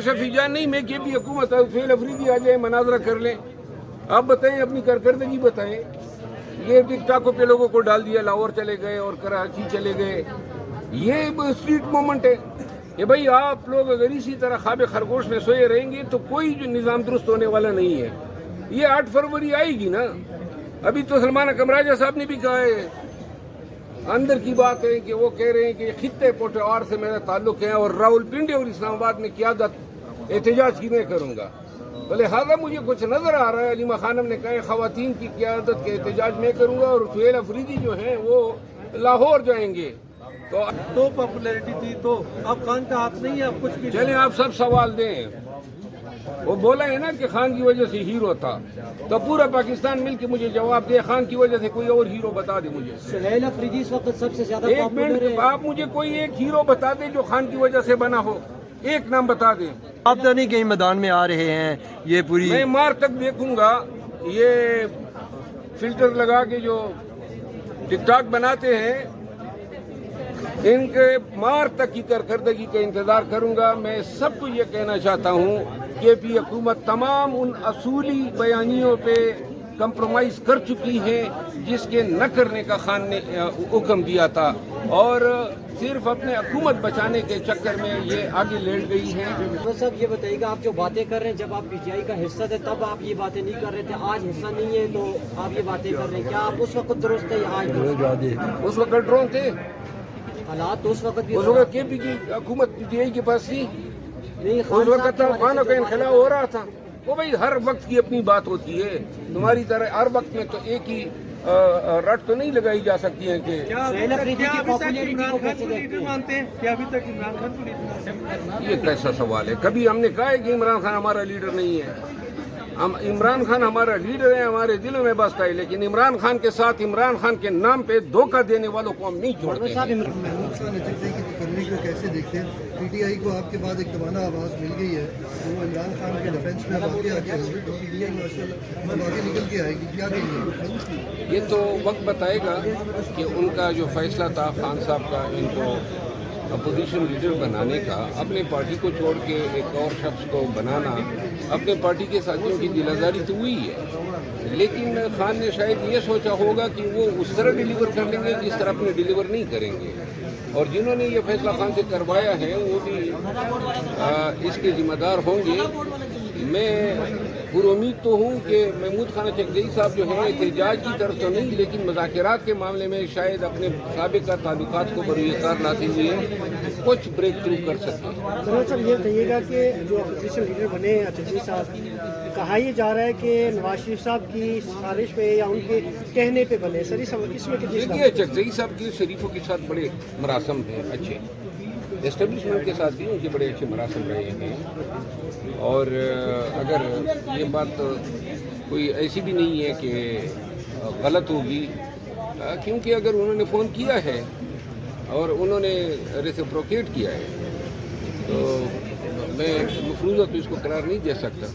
شفیع جان نہیں، میں کہ بھی حکومت فیل افریدی آ جائے مناظرہ کر لیں. آپ بتائیں، اپنی کارکردگی بتائیں. یہ ٹک ٹاکوں پہ لوگوں کو ڈال دیا، لاہور چلے گئے اور کراچی چلے گئے. یہ اسٹریٹ موومنٹ ہے کہ بھائی آپ لوگ اگر اسی طرح خواب خرگوش میں سوئے رہیں گے تو کوئی جو نظام درست ہونے والا نہیں ہے. یہ 8 فروری آئے گی نا. ابھی تو سلمان اکرم راجہ صاحب نے بھی کہا ہے، اندر کی بات ہے کہ وہ کہہ رہے ہیں کہ خطے پوٹوار سے میرا تعلق ہے اور راولپنڈی اور اسلام آباد میں قیادت احتجاج کی میں کروں گا. لہٰذا مجھے کچھ نظر آ رہا ہے. علیمہ خانم نے کہا ہے خواتین کی قیادت کے احتجاج میں کروں گا، اور سہیل افریدی جو ہیں وہ لاہور جائیں گے. تو پاپولیرٹی تھی تو اب خان کا ہاتھ نہیں ہے، اب کچھ بھی چلیں آپ سب سوال دیں. وہ بولا ہے نا کہ خان کی وجہ سے ہیرو تھا، تو پورا پاکستان مل کے مجھے جواب دے خان کی وجہ سے کوئی اور ہیرو بتا دے مجھے. سہیل افریدی اس وقت سب سے زیادہ ایک منٹ، آپ مجھے کوئی ایک ہیرو بتا دیں جو خان کی وجہ سے بنا ہو. ایک نام بتا دیں. آپ تو نہیں کہیں میدان میں آ رہے ہیں. یہ پوری میں مار تک دیکھوں گا. یہ فلٹر لگا کے جو ٹک ٹاک بناتے ہیں ان کے مار تک کی کارکردگی کا انتظار کروں گا. میں سب کو یہ کہنا چاہتا ہوں کہ پی حکومت تمام ان اصولی بیانیوں پہ کمپرومائز کر چکی ہے جس کے نہ کرنے کا خان نے حکم دیا تھا، اور صرف اپنے حکومت بچانے کے چکر میں یہ آگے لیٹ گئی ہے. صاحب یہ بتائیے گا، آپ جو باتیں کر رہے ہیں جب آپ پی ٹی آئی کا حصہ تھے تب آپ یہ باتیں نہیں کر رہے تھے، آج حصہ نہیں ہے تو آپ یہ باتیں کر رہے ہیں، کیا آپ اس وقت درست ہے یا آج؟ اس وقت ڈرون تھے، حالات تو اس وقت بھی اس وقت کے پی کی حکومت پی ٹی آئی کے پاس تھی. اس وقت خانوں کا انخلا ہو رہا تھا. وہ بھائی ہر وقت کی اپنی بات ہوتی ہے. تمہاری طرح ہر وقت میں تو ایک ہی رٹ تو نہیں لگائی جا سکتی ہے کہ یہ کیسا سوال ہے. کبھی ہم نے کہا ہے کہ عمران خان ہمارا لیڈر نہیں ہے. عمران خان ہمارا لیڈر ہے، ہمارے دلوں میں بستا ہے، لیکن عمران خان کے ساتھ عمران خان کے نام پہ دھوکہ دینے والوں کو ہم نہیں چھوڑتے. کرنے کو کیسے دیکھتے ہیں؟ پی ٹی آئی کو آپ کے بعد ایک توانا آواز مل گئی ہے، وہ عمران خان کے ڈیفینس میں آگے آ کے ہوگی تو پی ٹی آئی ماشاءاللہ آگے نکل کے آئے گی. کیا کہیں گے؟ یہ تو وقت بتائے گا کہ ان کا جو فیصلہ تھا خان صاحب کا ان کو اپوزیشن لیڈر بنانے کا، اپنے پارٹی کو چھوڑ کے ایک اور شخص کو بنانا، اپنے پارٹی کے ساتھیوں کی دل آزاری تو ہوئی ہے، لیکن خان نے شاید یہ سوچا ہوگا کہ وہ اس طرح ڈیلیور کر لیں گے جس طرح اپنے ڈیلیور نہیں کریں گے. اور جنہوں نے یہ فیصلہ خان سے کروایا ہے وہ بھی اس کے ذمہ دار ہوں گے. میں پر امید تو ہوں کہ محمود خان چکدئی صاحب جو ہیں احتجاج کی طرف تو نہیں، لیکن مذاکرات کے معاملے میں شاید اپنے سابقہ تعلقات کو بروئے کار لاتے ہوئے کچھ بریک تھرو کر سکیں. صاحب یہ بتائیے گا کہ جو اپوزیشن لیڈر بنے ہیں چکدئی صاحب، کہا یہ جا رہا ہے کہ نواز شریف صاحب کی سفارش پہ یا ان کے کہنے پہ بنے. سر اس میں دیکھیے چکدئی صاحب کے شریفوں کے ساتھ بڑے مراسم ہیں، اچھے اسٹیبلشمنٹ کے ساتھ بھی ان کے بڑے اچھے مراسم رہے ہیں. اور اگر یہ بات کوئی ایسی بھی نہیں ہے کہ غلط ہوگی، کیونکہ اگر انہوں نے فون کیا ہے اور انہوں نے ریسپروکیٹ کیا ہے تو میں مفروضہ تو اس کو قرار نہیں دے سکتا.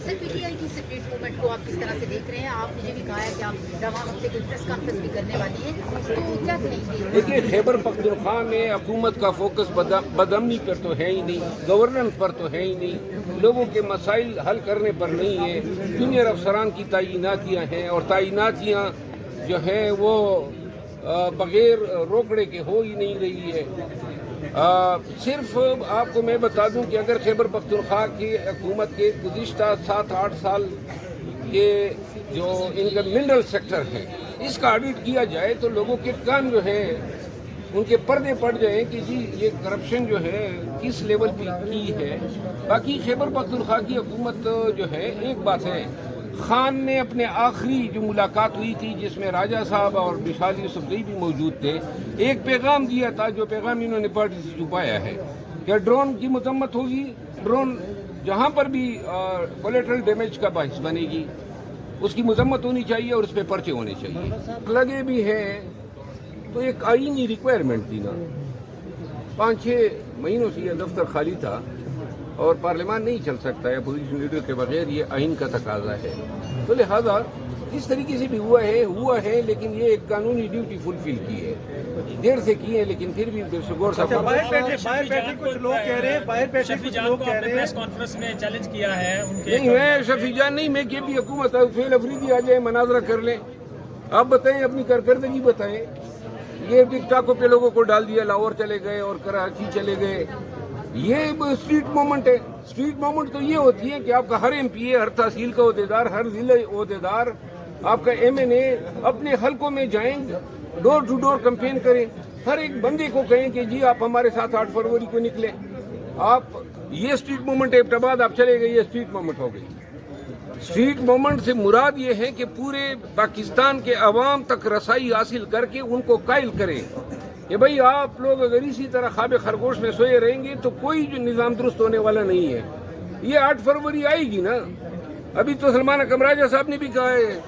سر پی ٹی آئی کی سپریٹ موومنٹ کو آپ کس طرح سے دیکھ رہے ہیں؟ آپ نے بھی کہا ہے کہ آپ رواں ہفتے کوئی پریس کانفرنس بھی کرنے والے ہیں، تو کیا کہیں گے؟ دیکھیے خیبر پختونخوا میں حکومت کا فوکس بدامنی پر تو ہے ہی نہیں، گورننس پر تو ہے ہی نہیں، لوگوں کے مسائل حل کرنے پر نہیں ہے. جونیئر افسران کی تعیناتیاں ہیں اور تعیناتیاں جو ہیں وہ بغیر روکڑے کے ہو ہی نہیں رہی ہے. صرف آپ کو میں بتا دوں کہ اگر خیبر پختونخوا کی حکومت کے گزشتہ 7-8 سال کے جو ان کا منرل سیکٹر ہے اس کا آڈٹ کیا جائے تو لوگوں کے کان جو ہیں ان کے پردے پڑ جائیں کہ جی یہ کرپشن جو ہے کس لیول پہ کی ہے. باقی خیبر پختونخوا کی حکومت جو ہے، ایک بات ہے، خان نے اپنے آخری جو ملاقات ہوئی تھی جس میں راجہ صاحب اور مشال یوسفزئی بھی موجود تھے، ایک پیغام دیا تھا جو پیغام انہوں نے پارٹی سے چھپایا ہے کہ ڈرون کی مذمت ہوگی. ڈرون جہاں پر بھی کولیٹرل ڈیمیج کا باعث بنے گی اس کی مذمت ہونی چاہیے اور اس پہ پرچے ہونے چاہیے. لگے بھی ہیں تو ایک آئینی ریکوائرمنٹ تھی نا. 5-6 مہینوں سے یہ دفتر خالی تھا اور پارلیمان نہیں چل سکتا ہے اپوزیشن لیڈر کے بغیر، یہ آئین کا تقاضا ہے. تو لہذا جس طریقے سے بھی ہوا ہے لیکن یہ ایک قانونی ڈیوٹی فلفل کی ہے، دیر سے کی ہے لیکن پھر بھی غور اچھا، صاحب باہر بیٹھے کچھ لوگ کہہ رہے ہیں شفیع جان کو آپ نے پریس کانفرنس میں چیلنج کیا ہے ان کے نہیں، میں شفیع جان نہیں، میں کہ بھی حکومت فیل افریدی آ جائے، مناظرہ کر لیں، آپ بتائیں، اپنی کارکردگی بتائیں۔ یہ ٹک ٹاکوں پہ لوگوں کو ڈال دیا، لاہور چلے گئے اور کراچی چلے گئے، یہ اسٹریٹ موومنٹ ہے۔ اسٹریٹ موومنٹ تو یہ ہوتی ہے کہ آپ کا ہر ایم پی اے، ہر تحصیل کا عہدیدار، ہر ضلع عہدیدار، آپ کا ایم این اے اپنے حلقوں میں جائیں، ڈور ٹو ڈور کمپین کریں، ہر ایک بندے کو کہیں کہ جی آپ ہمارے ساتھ 8 فروری کو نکلیں۔ آپ یہ اسٹریٹ موومنٹ ایبٹ آباد آپ چلے گئے، یہ اسٹریٹ موومنٹ ہو گئی۔ اسٹریٹ موومنٹ سے مراد یہ ہے کہ پورے پاکستان کے عوام تک رسائی حاصل کر کے ان کو قائل کریں کہ بھئی آپ لوگ اگر اسی طرح خواب خرگوش میں سوئے رہیں گے تو کوئی جو نظام درست ہونے والا نہیں ہے۔ یہ 8 فروری آئے گی نا۔ ابھی تو سلمان اکرم راجہ صاحب نے بھی کہا ہے،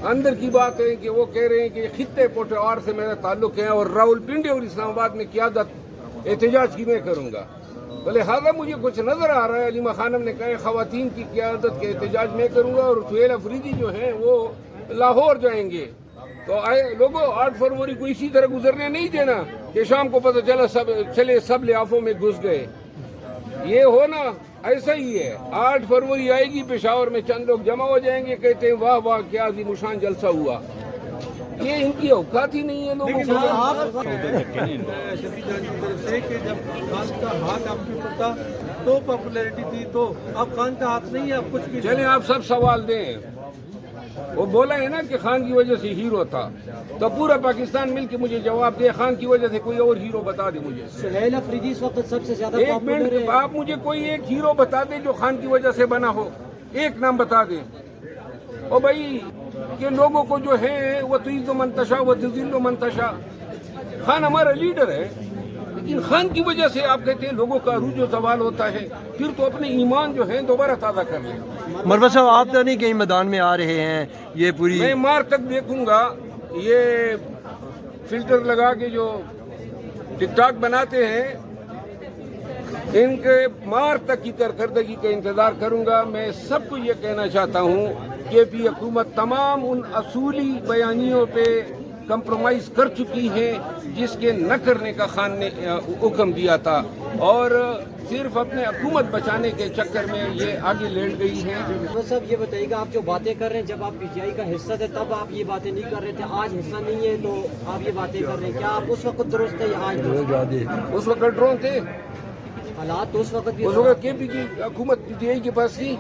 اندر کی بات ہے کہ وہ کہہ رہے ہیں کہ خطے پوٹوار سے میرا تعلق ہے اور راول پنڈی اور اسلام آباد میں قیادت احتجاج کی میں کروں گا۔ لہٰذا مجھے کچھ نظر آ رہا ہے، علیمہ خانم نے کہا خواتین کی قیادت کے احتجاج میں کروں گا اور سہیل افریدی جو ہیں وہ لاہور جائیں گے۔ تو لوگوں 8 فروری کو اسی طرح گزرنے نہیں دینا کہ شام کو پتہ چلے سب لحافوں میں گھس گئے۔ یہ ہونا ایسا ہی ہے۔ 8 فروری آئے گی، پشاور میں چند لوگ جمع ہو جائیں گے، کہتے ہیں واہ واہ کیا عظیم الشان جلسہ ہوا۔ یہ ان کی اوقات ہی نہیں ہے لوگوں کو۔ شفیع جان کی طرف سے کہ جب خان کا ہاتھ آپ کے اوپر تھا تو پاپولیرٹی تھی، تو اب خان کا ہاتھ نہیں ہے، اب کچھ بھی چلیں آپ سب سوال دیں۔ وہ بولا ہے نا کہ خان کی وجہ سے ہیرو تھا، تو پورا پاکستان مل کے مجھے جواب دے، خان کی وجہ سے کوئی اور ہیرو بتا دے مجھے۔ سہیل افریدی اس وقت سب سے زیادہ ایک پاپولر منٹ، ہے۔ آپ مجھے کوئی ایک ہیرو بتا دیں جو خان کی وجہ سے بنا ہو، ایک نام بتا دیں۔ اور بھائی کہ لوگوں کو جو ہے وہ تعز منتشا وہ تذل منتشا، خان ہمارا لیڈر ہے، لیکن خان کی وجہ سے آپ کہتے ہیں لوگوں کا عروج و زوال ہوتا ہے، پھر تو اپنے ایمان جو ہیں دوبارہ تازہ کر لیں۔ مروت صاحب آپ تو نہیں کہیں میدان میں آ رہے ہیں، یہ پوری میں مار تک دیکھوں گا، یہ فلٹر لگا کے جو ٹک ٹاک بناتے ہیں ان کے مار تک کی کارکردگی کا انتظار کروں گا۔ میں سب کو یہ کہنا چاہتا ہوں کہ پی حکومت تمام ان اصولی بیانیوں پہ کمپرومائز کر چکی ہے جس کے نہ کرنے کا خان نے حکم دیا تھا، اور صرف اپنے حکومت بچانے کے چکر میں یہ آگے لیٹ گئی ہیں۔ صاحب یہ بتائیے گا، آپ جو باتیں کر رہے ہیں جب آپ پی ٹی آئی کا حصہ تھے تب آپ یہ باتیں نہیں کر رہے تھے، آج حصہ نہیں ہے تو آپ یہ باتیں کر رہے ہیں، کیا آپ اس وقت درست ہے یا آج درست ہے؟ اس وقت ڈرون تھے، حالات تو اس وقت بھی اس وقت کے پی کی حکومت پی ٹی آئی کے پاس تھی،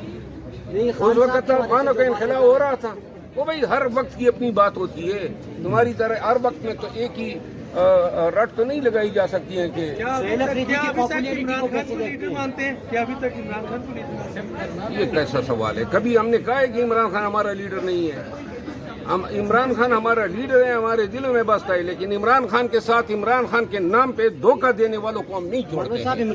نہیں، اس وقت طالبانوں کا انخلا ہو رہا تھا۔ وہ بھائی ہر وقت کی اپنی بات ہوتی ہے، تمہاری طرح ہر وقت میں تو ایک ہی رٹ تو نہیں لگائی جا سکتی ہے کہ سہیل افریدی کی پاپولیرٹی کو کیسے دیکھتے لیڈر ہیں؟ مانتے ہیں کہ ابھی تک عمران خان کو لیڈر مانتے ہیں؟ یہ کیسا سوال ہے؟ کبھی ہم نے کہا ہے کہ عمران خان ہمارا لیڈر نہیں ہے؟ عمران خان ہمارا لیڈر ہے، ہمارے دلوں میں بستا ہے، لیکن عمران خان کے ساتھ عمران خان کے نام پہ دھوکہ دینے والوں کو ہم نہیں چھوڑتے ہیں۔